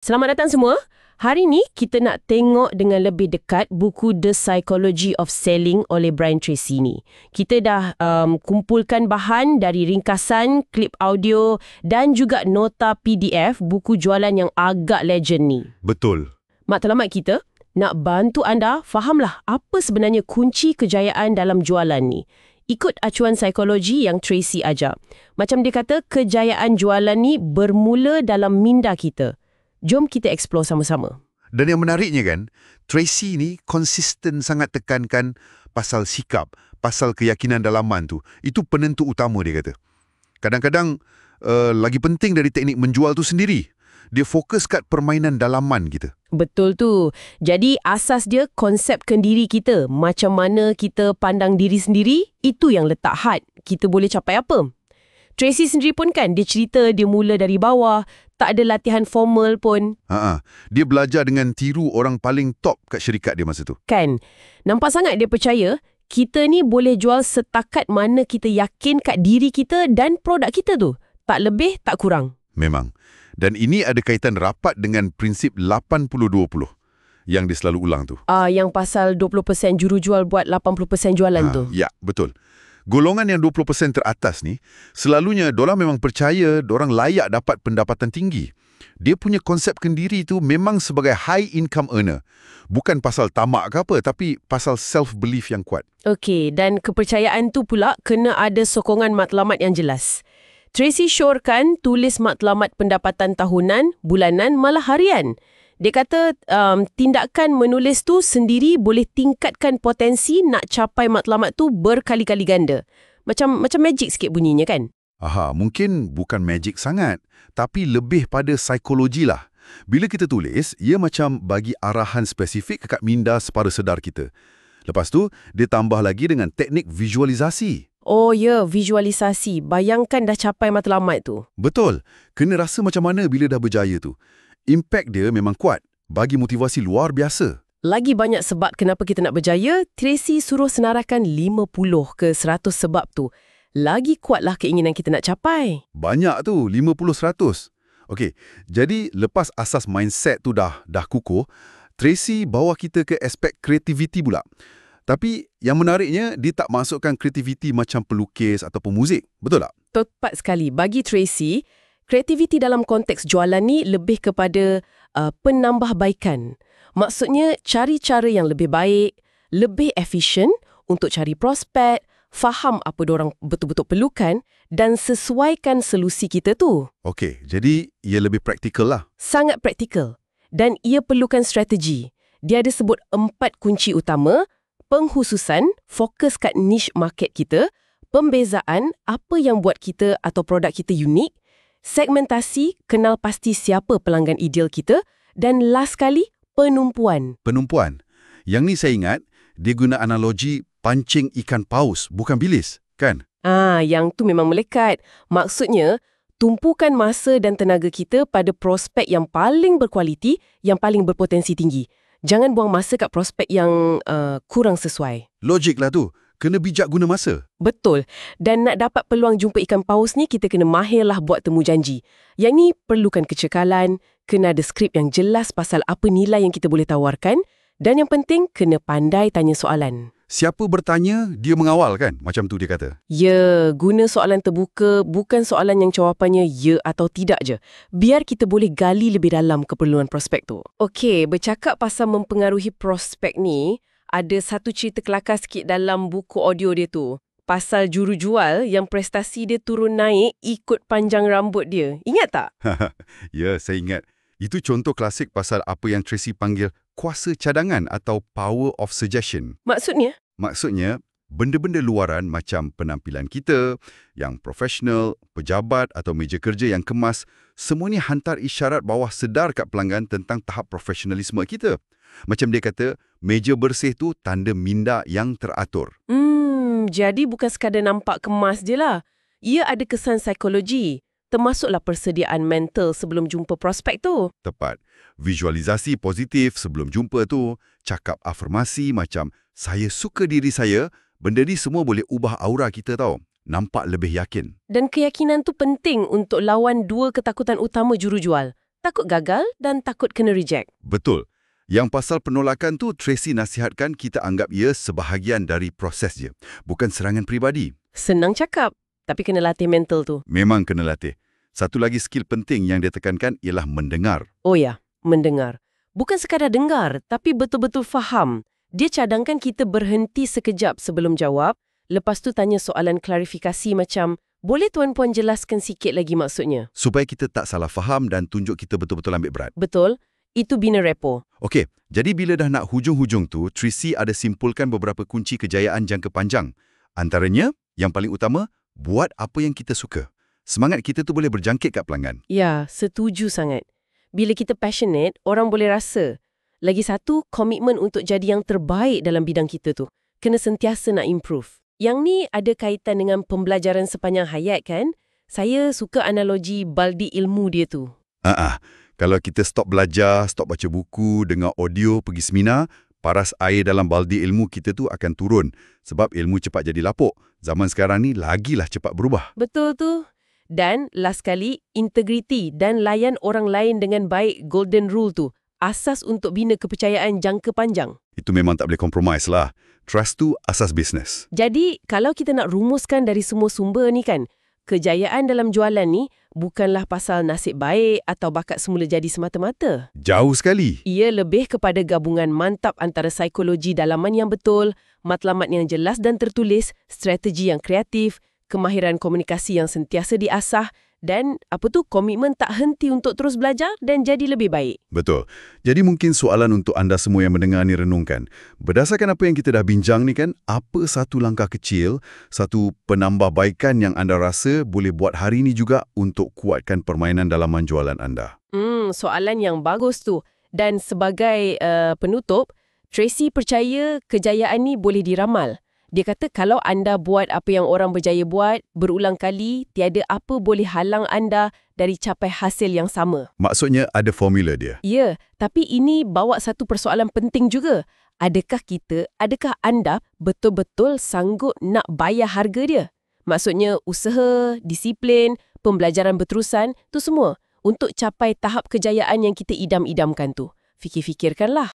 Selamat datang semua. Hari ni kita nak tengok dengan lebih dekat buku The Psychology of Selling oleh Brian Tracy ni. Kita dah kumpulkan bahan dari ringkasan, klip audio dan juga nota PDF buku jualan yang agak legend ni. Betul. Matlamat kita nak bantu anda fahamlah apa sebenarnya kunci kejayaan dalam jualan ni. Ikut acuan psikologi yang Tracy ajar. Macam dia kata, kejayaan jualan ni bermula dalam minda kita. Jom kita explore sama-sama. Dan yang menariknya kan, Tracy ni konsisten sangat tekankan pasal sikap, pasal keyakinan dalaman tu. Itu penentu utama dia kata. Kadang-kadang lagi penting dari teknik menjual tu sendiri. Dia fokus kat permainan dalaman kita. Betul tu. Jadi asas dia konsepkan diri kita. Macam mana kita pandang diri sendiri, itu yang letak had. Kita boleh capai apa? Tracy sendiri pun kan, dia cerita dia mula dari bawah, tak ada latihan formal pun. Dia belajar dengan tiru orang paling top kat syarikat dia masa tu. Kan? Nampak sangat dia percaya, kita ni boleh jual setakat mana kita yakin kat diri kita dan produk kita tu. Tak lebih, tak kurang. Memang. Dan ini ada kaitan rapat dengan prinsip 80-20 yang dia selalu ulang tu. Yang pasal 20% jurujual buat 80% jualan tu. Ya, betul. Golongan yang 20% teratas ni, selalunya dorang memang percaya dorang layak dapat pendapatan tinggi. Dia punya konsepkan diri tu memang sebagai high income earner. Bukan pasal tamak ke apa, tapi pasal self-belief yang kuat. Okey, dan kepercayaan tu pula kena ada sokongan matlamat yang jelas. Tracy syorkan tulis matlamat pendapatan tahunan, bulanan, malah harian. Dia kata tindakan menulis tu sendiri boleh tingkatkan potensi nak capai matlamat tu berkali-kali ganda. Macam magic sikit bunyinya kan? Mungkin bukan magic sangat, tapi lebih pada psikologi lah. Bila kita tulis, ia macam bagi arahan spesifik kat minda separa sedar kita. Lepas tu, dia tambah lagi dengan teknik visualisasi. Oh ya, visualisasi. Bayangkan dah capai matlamat tu. Betul. Kena rasa macam mana bila dah berjaya tu. Impact dia memang kuat, bagi motivasi luar biasa. Lagi banyak sebab kenapa kita nak berjaya, Tracy suruh senaraikan 50 ke 100 sebab tu. Lagi kuatlah keinginan kita nak capai. Banyak tu, 50-100. Okey, jadi lepas asas mindset tu dah kukuh, Tracy bawa kita ke aspek kreativiti pula. Tapi yang menariknya, dia tak masukkan kreativiti macam pelukis ataupun muzik. Betul tak? Tepat sekali. Bagi Tracy, kreativiti dalam konteks jualan ni lebih kepada penambahbaikan. Maksudnya cari cara yang lebih baik, lebih efisien untuk cari prospek, faham apa diorang betul-betul perlukan dan sesuaikan solusi kita tu. Okey, jadi ia lebih praktikal lah. Sangat praktikal. Dan ia perlukan strategi. Dia ada sebut 4 kunci utama: penghususan, fokus kat niche market kita, pembezaan, apa yang buat kita atau produk kita unik, segmentasi, kenal pasti siapa pelanggan ideal kita, dan last kali, penumpuan. Penumpuan. Yang ni saya ingat, dia guna analogi pancing ikan paus, bukan bilis, kan? Yang tu memang melekat. Maksudnya, tumpukan masa dan tenaga kita pada prospek yang paling berkualiti, yang paling berpotensi tinggi. Jangan buang masa kat prospek yang kurang sesuai. Logik lah tu. Kena bijak guna masa. Betul. Dan nak dapat peluang jumpa ikan paus ni, kita kena mahirlah buat temu janji. Yang ni perlukan kecekalan, kena ada skrip yang jelas pasal apa nilai yang kita boleh tawarkan, dan yang penting, kena pandai tanya soalan. Siapa bertanya, dia mengawal kan? Macam tu dia kata. Ya, guna soalan terbuka, bukan soalan yang jawapannya ya atau tidak je. Biar kita boleh gali lebih dalam keperluan prospek tu. Okey, bercakap pasal mempengaruhi prospek ni, ada satu cerita kelakar sikit dalam buku audio dia tu. Pasal jurujual yang prestasi dia turun naik ikut panjang rambut dia. Ingat tak? Ya, saya ingat. Itu contoh klasik pasal apa yang Tracy panggil kuasa cadangan atau power of suggestion. Maksudnya? Maksudnya, benda-benda luaran macam penampilan kita, yang profesional, pejabat atau meja kerja yang kemas, semua ni hantar isyarat bawah sedar kat pelanggan tentang tahap profesionalisme kita. Macam dia kata, meja bersih tu tanda minda yang teratur. Jadi bukan sekadar nampak kemas je lah. Ia ada kesan psikologi, termasuklah persediaan mental sebelum jumpa prospek tu. Tepat. Visualisasi positif sebelum jumpa tu, cakap afirmasi macam, saya suka diri saya, benda ni semua boleh ubah aura kita tau. Nampak lebih yakin. Dan keyakinan tu penting untuk lawan 2 ketakutan utama jurujual. takut gagal dan takut kena reject. Betul. Yang pasal penolakan tu, Tracy nasihatkan kita anggap ia sebahagian dari proses je. Bukan serangan peribadi. Senang cakap, tapi kena latih mental tu. Memang kena latih. Satu lagi skill penting yang dia tekankan ialah mendengar. Oh ya, mendengar. Bukan sekadar dengar, tapi betul-betul faham. Dia cadangkan kita berhenti sekejap sebelum jawab, lepas tu tanya soalan klarifikasi macam, boleh tuan-puan jelaskan sikit lagi maksudnya? Supaya kita tak salah faham dan tunjuk kita betul-betul ambil berat. Betul, itu bina repo. Okey, jadi bila dah nak hujung-hujung tu, Tracy ada simpulkan beberapa kunci kejayaan jangka panjang. Antaranya, yang paling utama, buat apa yang kita suka. Semangat kita tu boleh berjangkit kat pelanggan. Ya, setuju sangat. Bila kita passionate, orang boleh rasa. Lagi satu, komitmen untuk jadi yang terbaik dalam bidang kita tu. Kena sentiasa nak improve. Yang ni ada kaitan dengan pembelajaran sepanjang hayat kan? Saya suka analogi baldi ilmu dia tu. Kalau kita stop belajar, stop baca buku, dengar audio, pergi seminar, paras air dalam baldi ilmu kita tu akan turun. Sebab ilmu cepat jadi lapuk. Zaman sekarang ni lagilah cepat berubah. Betul tu. Dan last kali, integriti dan layan orang lain dengan baik, golden rule tu. Asas untuk bina kepercayaan jangka panjang. Itu memang tak boleh compromise lah. Trust tu asas bisnes. Jadi, kalau kita nak rumuskan dari semua sumber ni kan, kejayaan dalam jualan ni bukanlah pasal nasib baik atau bakat semula jadi semata-mata. Jauh sekali. Ia lebih kepada gabungan mantap antara psikologi dalaman yang betul, matlamat yang jelas dan tertulis, strategi yang kreatif, kemahiran komunikasi yang sentiasa diasah, dan komitmen tak henti untuk terus belajar dan jadi lebih baik. Betul. Jadi mungkin soalan untuk anda semua yang mendengar ni renungkan. Berdasarkan apa yang kita dah bincang ni kan, apa satu langkah kecil, satu penambahbaikan yang anda rasa boleh buat hari ni juga untuk kuatkan permainan dalaman jualan anda? Soalan yang bagus tu. Dan sebagai penutup, Tracy percaya kejayaan ni boleh diramal. Dia kata kalau anda buat apa yang orang berjaya buat berulang kali, tiada apa boleh halang anda dari capai hasil yang sama. Maksudnya ada formula dia. Ya, tapi ini bawa satu persoalan penting juga. Adakah anda betul-betul sanggup nak bayar harga dia? Maksudnya usaha, disiplin, pembelajaran berterusan, tu semua untuk capai tahap kejayaan yang kita idam-idamkan tu. Fikir-fikirkanlah.